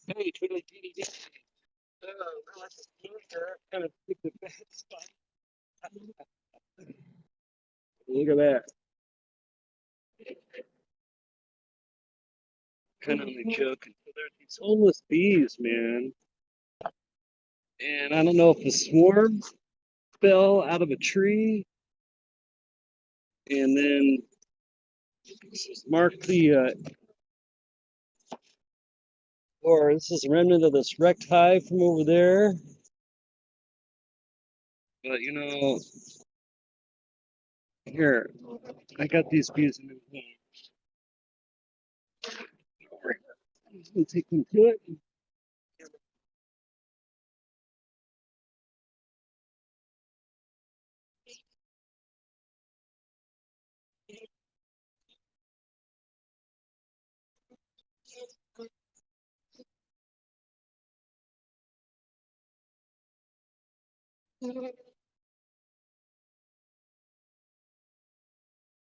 Hey, twiddly dee dee. Oh, I like this here. Kind of pick the bad spot. Look at that. Kind of only joking. So there's these homeless bees, man. And I don't know if the swarm fell out of a tree and then marked or this is a remnant of this wrecked hive from over there. But here, I got these bees in the home. We'll take them to it.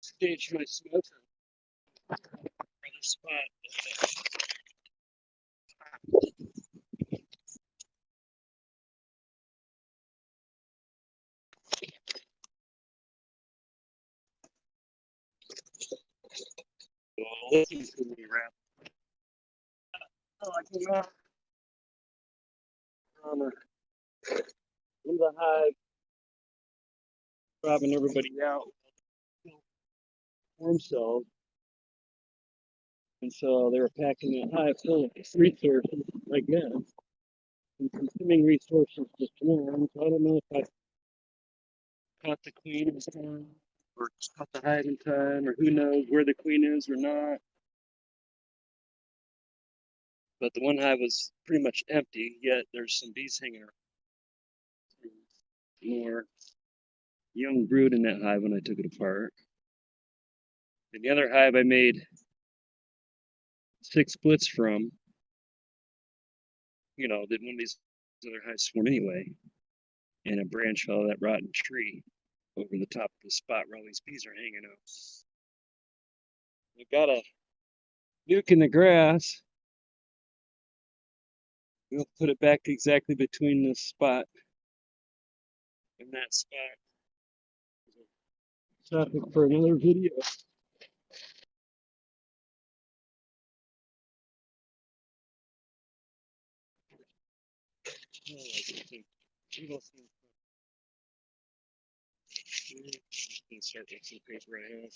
Stage my smoke for the spot. Well, this is gonna be wrapped. Oh, I came out from the hive, robbing everybody out, warm cells. And so they were packing that hive full of resources like that, and consuming resources just tomorrow. So I don't know if I caught the queen in time, or caught the hive in time, or who knows where the queen is or not. But the one hive was pretty much empty, yet there's some bees hanging around. More young brood in that hive when I took it apart. And the other hive I made 6 splits from, that one of these other hives swarm anyway, and a branch fell of that rotten tree over the top of the spot where all these bees are hanging out. We've got a nuke in the grass. We'll put it back exactly between this spot and that spot. Topic for another video. Insert some paper I have.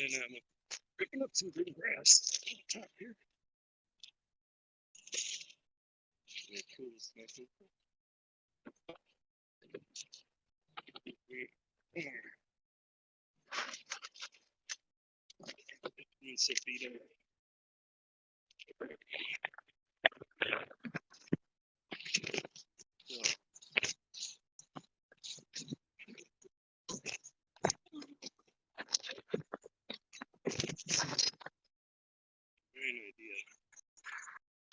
And I'm picking up some green grass on the top here. Yeah, cool. It's a beetle. Great idea.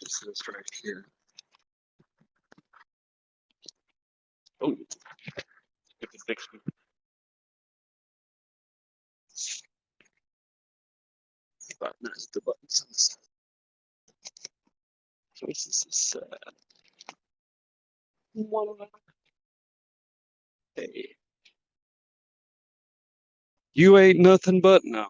This is right here. Oh, get the fix. Buttons, the buttons on the side. Choices is one of them. Hey. You ain't nothing but no.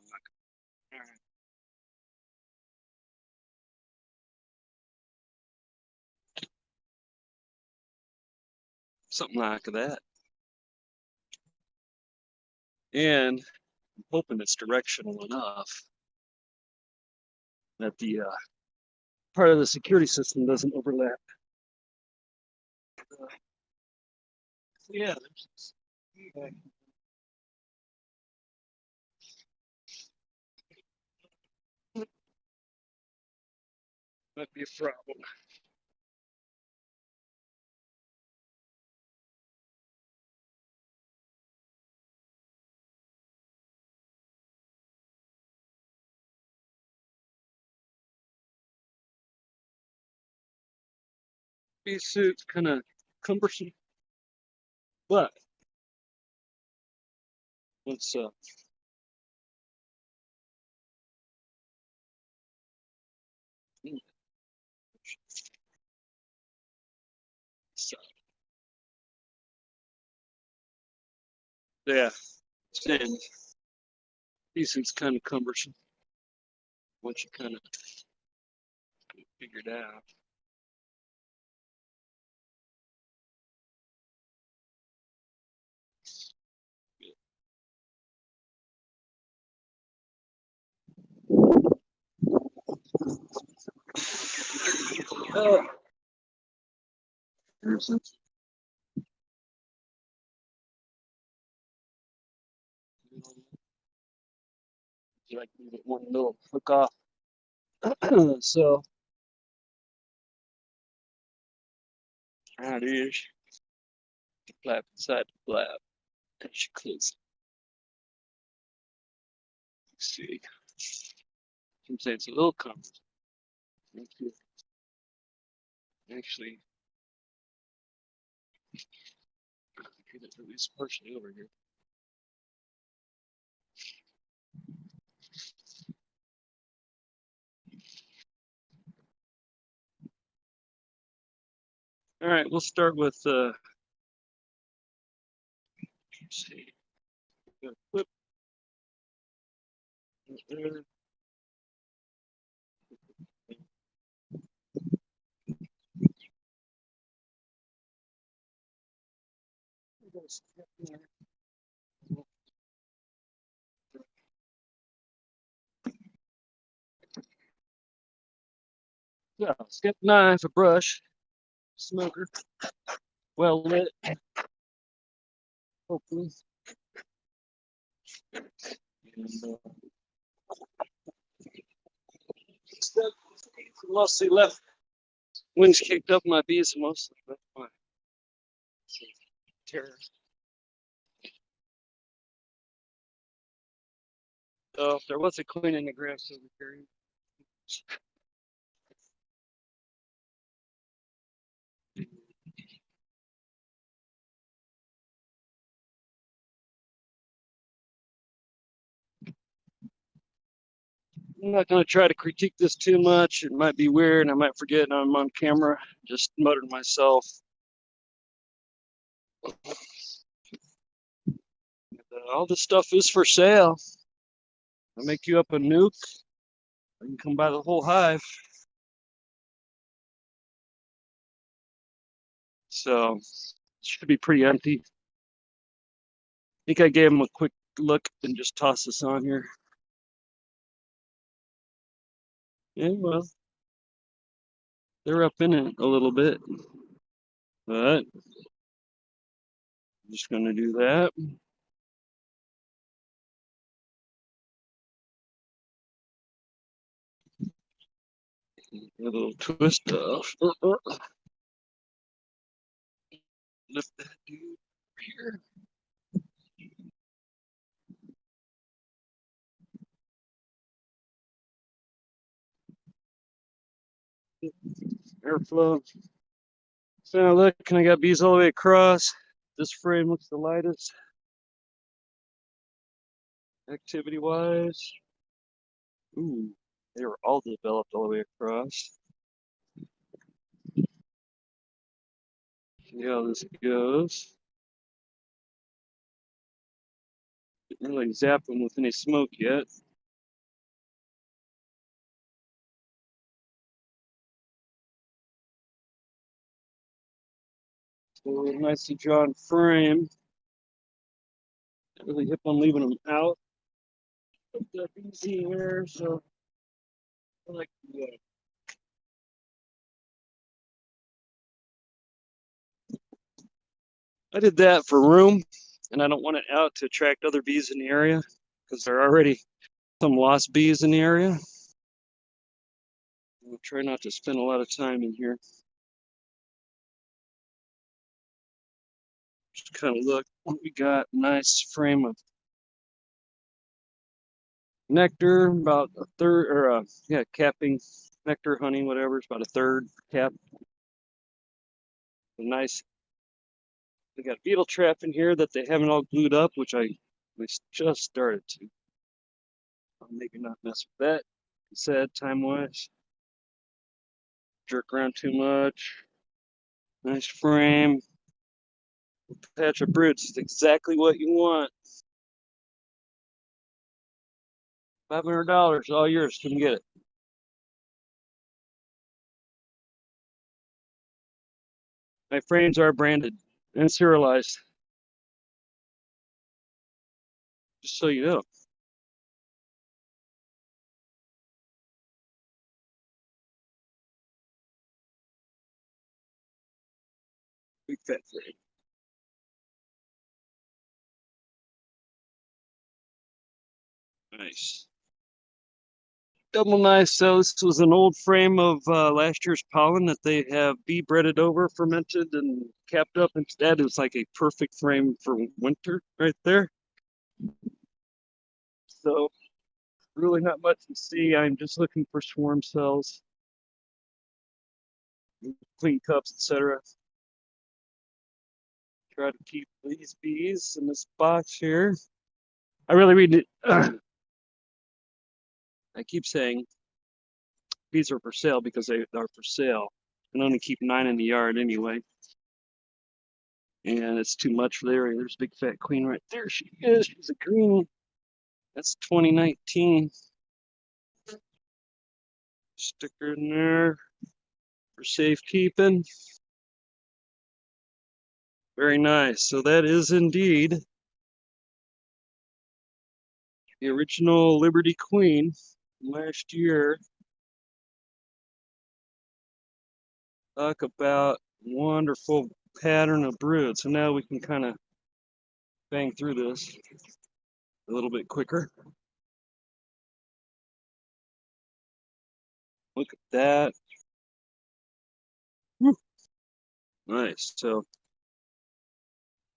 Something like that. And I'm hoping it's directional enough that the part of the security system doesn't overlap. Yeah, there's might be a problem. These suits kind of cumbersome, but let's so, yeah, and these suits kind of cumbersome once you kind of figure it out. Oh, there's some. You like leave it one little hook off. So that is the flap inside the flap. And she closes. Let's see. Some say it's a little cumbersome. Actually, at least partially over here. All right, we'll start with let's see. Flip. There. Yeah, skip knife, a brush, smoker, well lit, hopefully. And mostly left wings kicked up my bees mostly. That's fine. Terror. So if there was a queen in the grass over here. I'm not going to try to critique this too much. It might be weird. I might forget I'm on camera. Just muttered myself. All this stuff is for sale. I'll make you up a nuke. You can come buy the whole hive. So it should be pretty empty. I think I gave them a quick look and just toss this on here. Yeah, well, they're up in it a little bit. But I'm just going to do that. A little twist off. Lift that dude here. Airflow. So now look, and I got bees all the way across. This frame looks the lightest, activity-wise. Ooh, they were all developed all the way across. See how this goes. Didn't really zap them with any smoke yet. So a nicely drawn frame. Not really hip on leaving them out of the easy here, so I like to I did that for room, and I don't want it out to attract other bees in the area because there are already some lost bees in the area. We'll try not to spend a lot of time in here. Just kind of look what we got. Nice frame of nectar, about a third, or capping nectar, honey, whatever. It's about a third cap. A nice. They got beetle trap in here that they haven't all glued up, which we just started to. I'll maybe not mess with that. Said time-wise. Jerk around too much. Nice frame. Patch of broods is exactly what you want. $500, all yours. Come get it. My frames are branded and serialized. Just so you know. Big fat frame. Nice. Double nice. So this was an old frame of last year's pollen that they have bee breaded over, fermented, and capped up instead. It was like a perfect frame for winter right there. So really not much to see. I'm just looking for swarm cells, clean cups, etc. Try to keep these bees in this box here. I really read it. I keep saying bees are for sale because they are for sale. I can only keep 9 in the yard anyway. And it's too much for the area. There's a big fat queen right there. She is. She's a greenie. That's 2019. Stick her in there for safekeeping. Very nice. So that is indeed the original Liberty Queen from last year. Talk about wonderful pattern of brood. So now we can kind of bang through this a little bit quicker. Look at that. Woo. Nice. So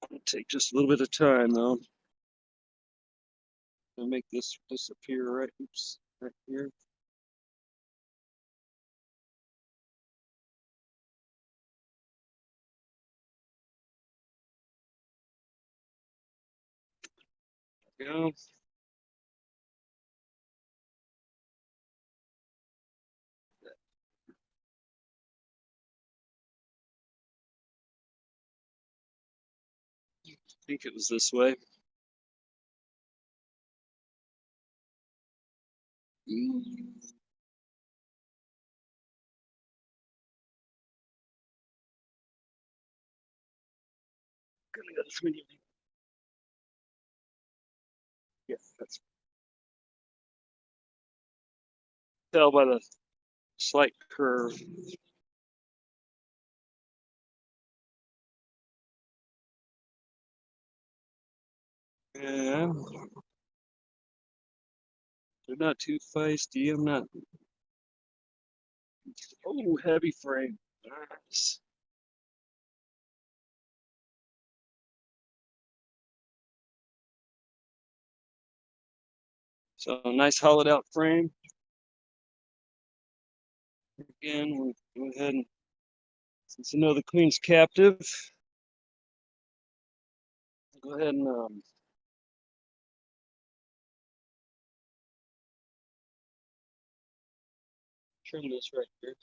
it'll take just a little bit of time though to make this disappear right here. Go. I think it was this way. Yeah, that's tell by the slight curve. Yeah, they're not too feisty. I'm not. Oh, heavy frame. Nice. So nice hollowed out frame. Again, we'll go ahead and since I know the queen's captive, Go ahead and trim this right here.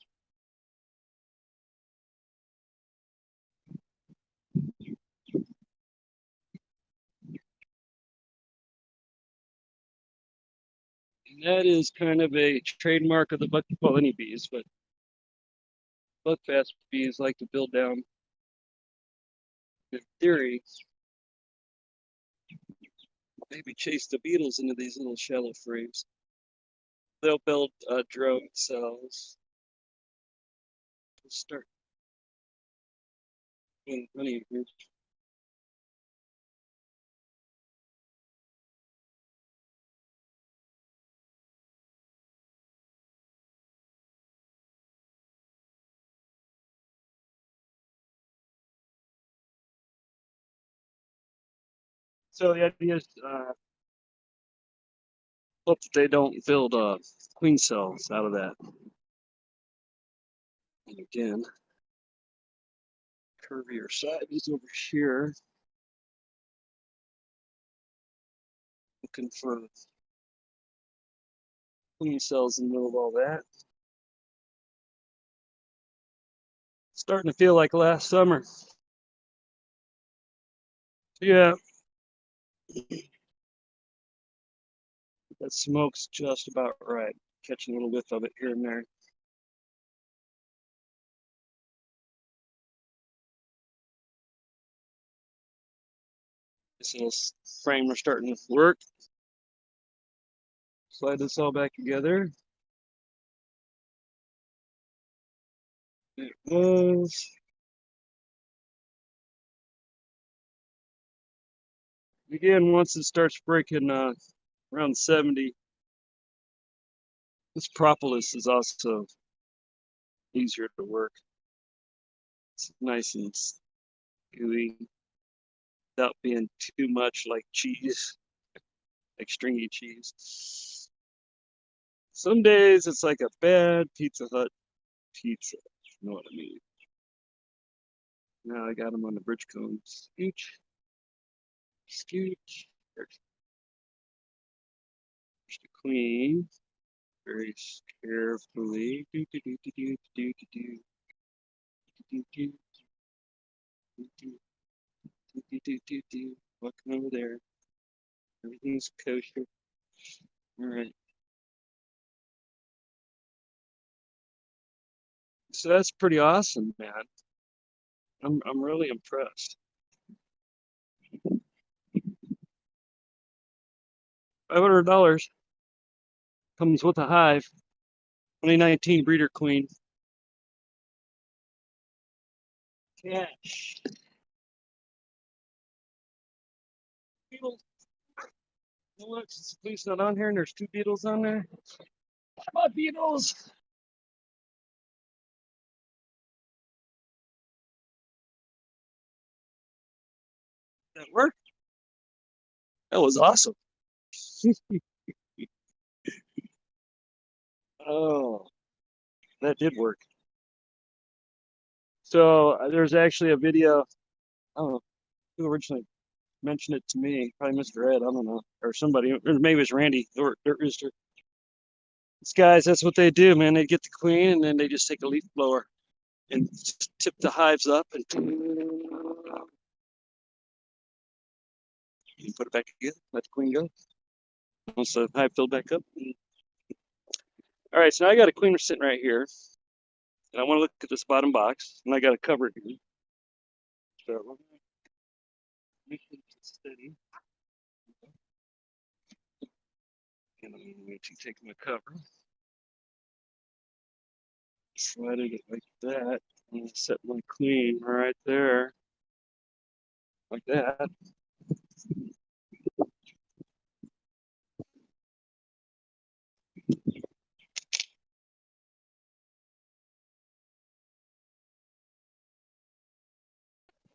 And that is kind of a trademark of the honeybees, but buckfast bees like to build down. In theory, maybe chase the beetles into these little shallow frames. They'll build drone cells. Start doing honey here. So the idea is hope that they don't build queen cells out of that. And again, curvier side is over here. Looking for queen cells in the middle of all that. Starting to feel like last summer. Yeah. That smoke's just about right. Catching a little whiff of it here and there. This little frame we're starting to work. Slide this all back together. It was. Again, once it starts breaking around 70, this propolis is also easier to work. It's nice and gooey without being too much like cheese, like stringy cheese. Some days it's like a bad Pizza Hut pizza. You know what I mean? Now I got them on the bridge cone. Scooch. Scooch. There's the queen. Very carefully. Do do do do do do do do do do do do do do. Walking over there. Everything's kosher. All right. So that's pretty awesome, man. I'm really impressed. $500 comes with a Hive. 2019 breeder queen. Cash. Beetles. You know what? Since the police not on here and there's 2 beetles on there. Come on, beetles. That worked. That was awesome. Oh, that did work. So there's actually a video. I don't know who originally mentioned it to me. Probably Mr. Ed. I don't know, or somebody, or maybe it was Randy or Rooster. These guys, that's what they do, man. They get the queen and then they just take a leaf blower and tip the hives up and put it back together. Let the queen go. Once the hive filled back up. All right, so now I got a queen sitting right here, and I want to look at this bottom box, and I got a cover here. So make it steady. And I'm going to take my cover, slide it like that, and set my queen right there, like that.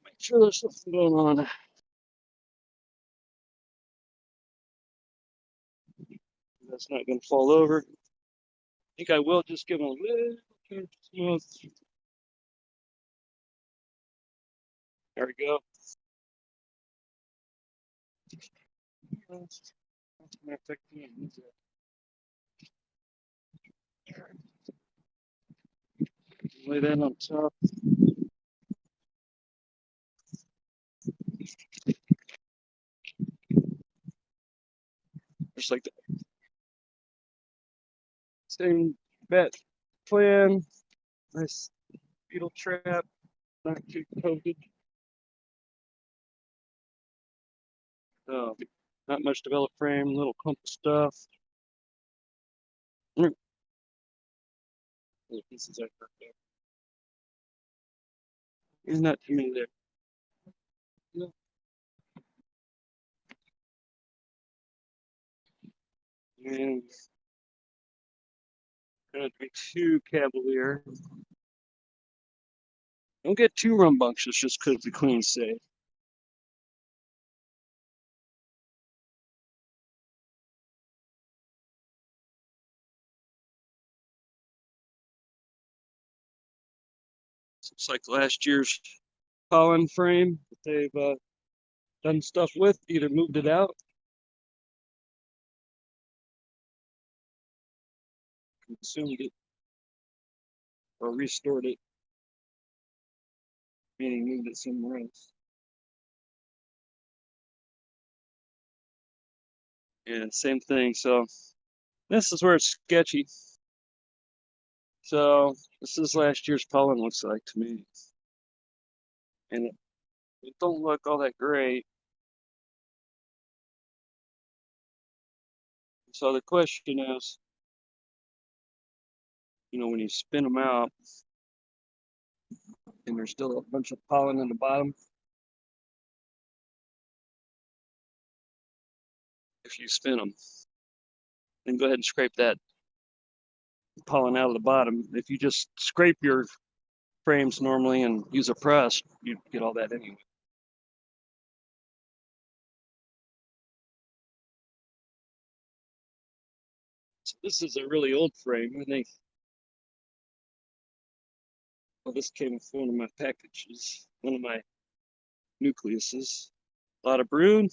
Make sure there's something going on. That's not going to fall over. I think I will just give them a little smooth. There we go. Lay that on top. Just like the same bet plan. Nice beetle trap, not too coated. Not much developed frame, little clump of stuff. Little pieces I cut there. There's not too many there. No. And gonna be too cavalier. Don't get too rambunctious just because the queen's safe. Looks like last year's pollen frame that they've done stuff with, either moved it out, consumed it, or restored it, meaning moved it somewhere else. And same thing. So this is where it's sketchy. So this is last year's pollen, looks like to me. And it don't look all that great. So the question is, when you spin them out and there's still a bunch of pollen in the bottom, if you spin them, then go ahead and scrape that pollen out of the bottom. If you just scrape your frames normally and use a press, you get all that anyway. So this is a really old frame. Well, this came with one of my packages, one of my nucleuses. A lot of brood,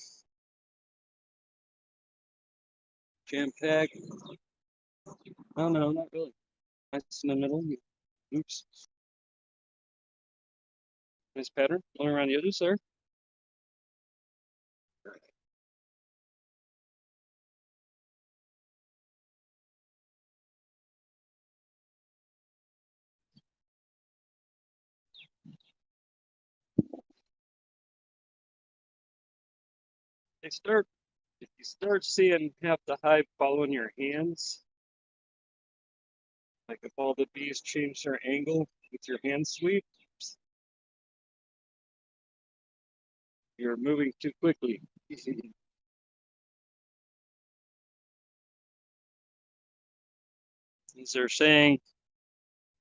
jam pack. Oh no, not really. Nice in the middle. Oops. Nice pattern. All around the edges there. If you start seeing half the hive following your hands, like if all the bees change their angle with your hand sweep, you're moving too quickly. As they're saying,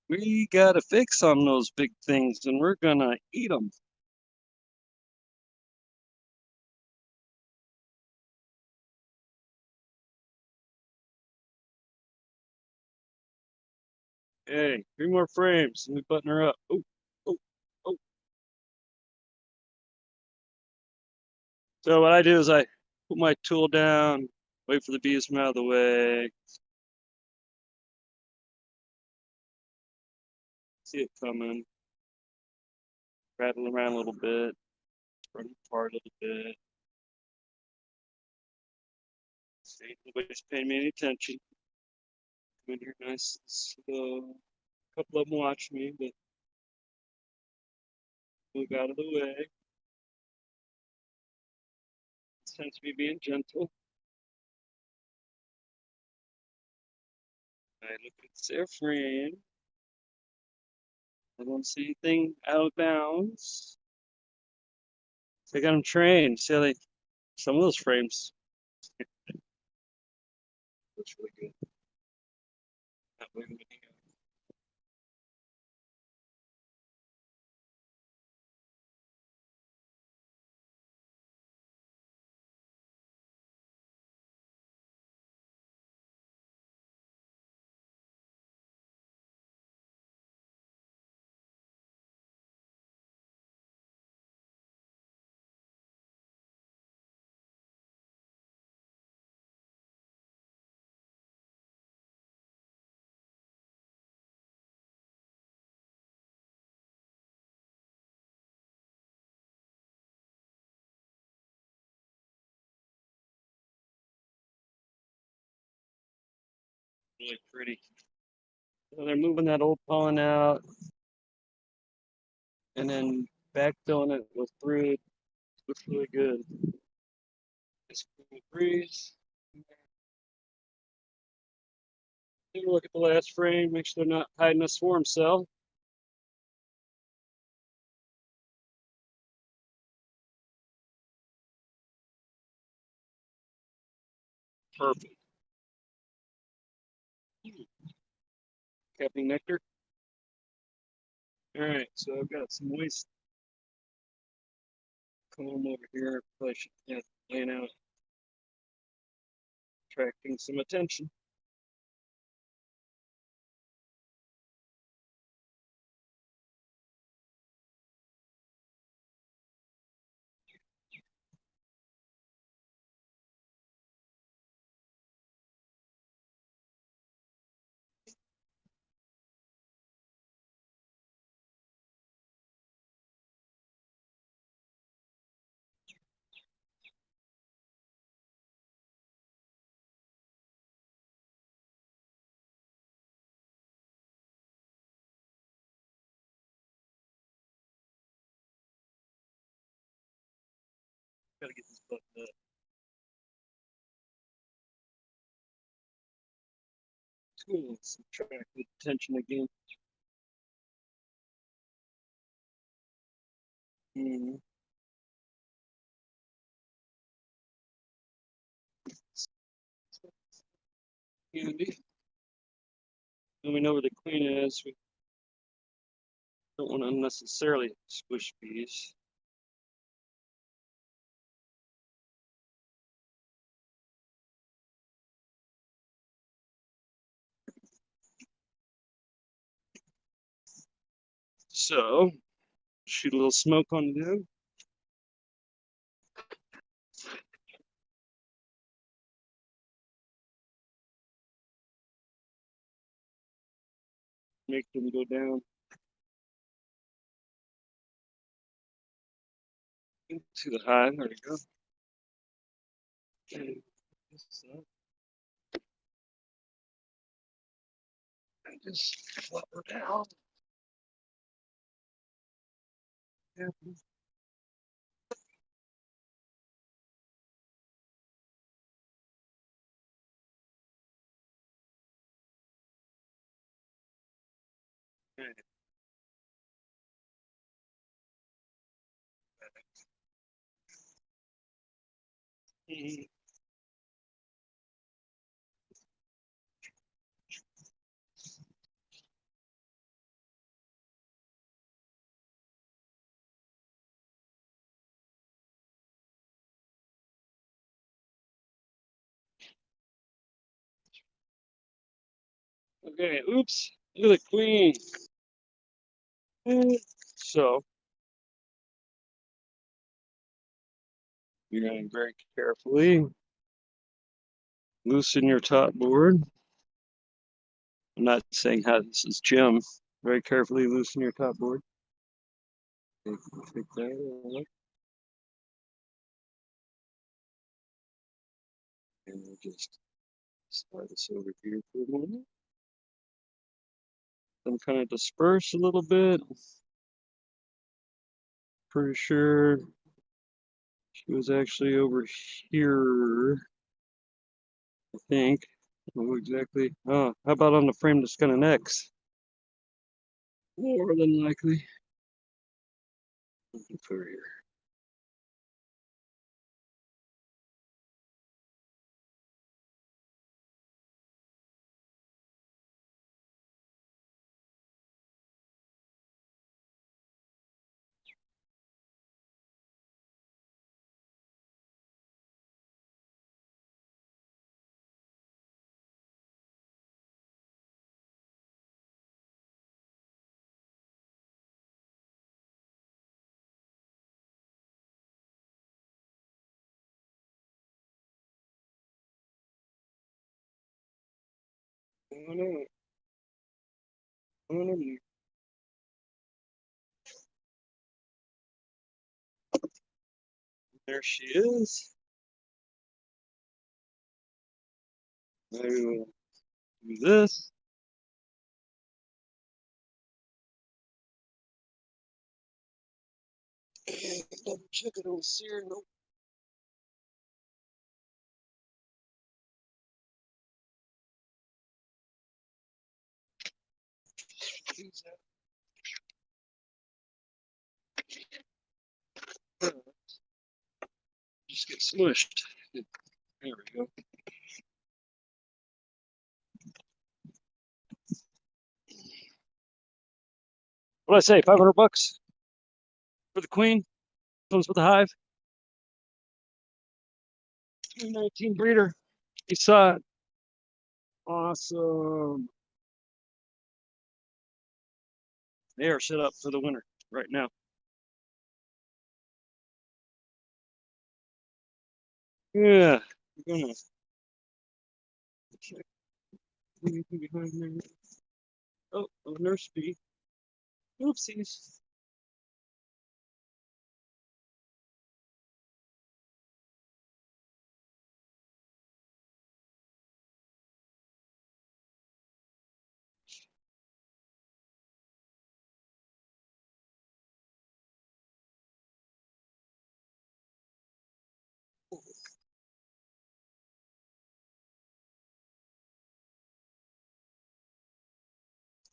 we got a fix on those big things and we're gonna eat them. Hey, 3 more frames and we button her up. Oh, oh, oh. So what I do is I put my tool down, wait for the bees to come out of the way. See it coming. Rattle around a little bit. Run apart a little bit. See, nobody's paying me any attention. Come in here nice and slow. A couple of them watch me, but move out of the way. Sense me being gentle. I look at their frame. I don't see anything out of bounds. So I got them trained. See how some of those frames looks really good. That way Really pretty. So they're moving that old pollen out and then backfilling it with brood. Looks really good. It's cool breeze. Take a look at the last frame, make sure they're not hiding a swarm cell. Perfect. Capping nectar. All right, so I've got some waste comb over here. Probably should have laying out, attracting some attention. Gotta get this button up. Cool, let's attract the attention again. Mm. Handy. And we know where the queen is. We don't want to unnecessarily squish bees. So, shoot a little smoke on them. Make them go down into the hive. There we go. And just flop her down. Yeah. Okay, oops, look at the queen. So, you're going to very carefully loosen your top board. I'm not saying how this is Jim. Very carefully loosen your top board. Take that out. And we'll just slide this over here for a moment. Then kind of disperse a little bit. Pretty sure she was actually over here, I think. I don't know exactly. Oh, how about on the frame that's kind of next? More than likely. Put her here. Oh no. Oh no. There she is. Maybe we'll Do this. And double check it on sear. Nope. Use that. Just get smushed. There we go. What did I say? $500 for the queen. Comes with the hive. 2019 breeder. You saw it. Awesome. They are set up for the winter right now. Yeah, we're gonna check anything behind there. Oh, nurse bee. Oopsies.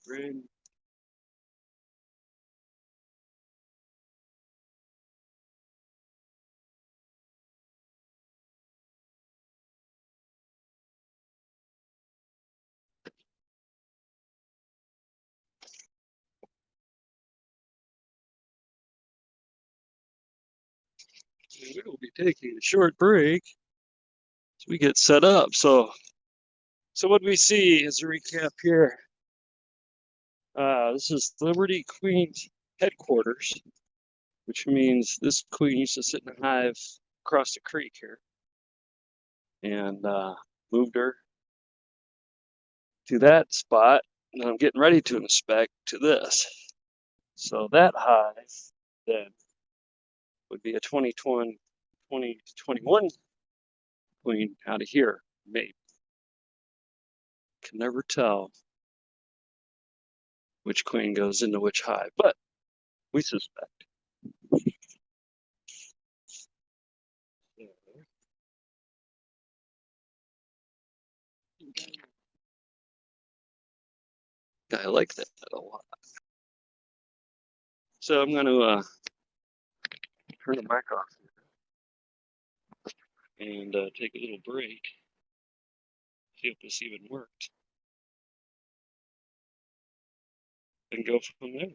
Rain. We will be taking a short break as we get set up. So what we see is a recap here. This is Liberty Queen's headquarters, which means this queen used to sit in a hive across the creek here, and moved her to that spot. And I'm getting ready to inspect to this. So that hive then would be a 2021 queen out of here, maybe. Can never tell which queen goes into which hive, but we suspect. I like that a lot. So I'm going to turn the mic off and take a little break. See if this even worked. And go from there.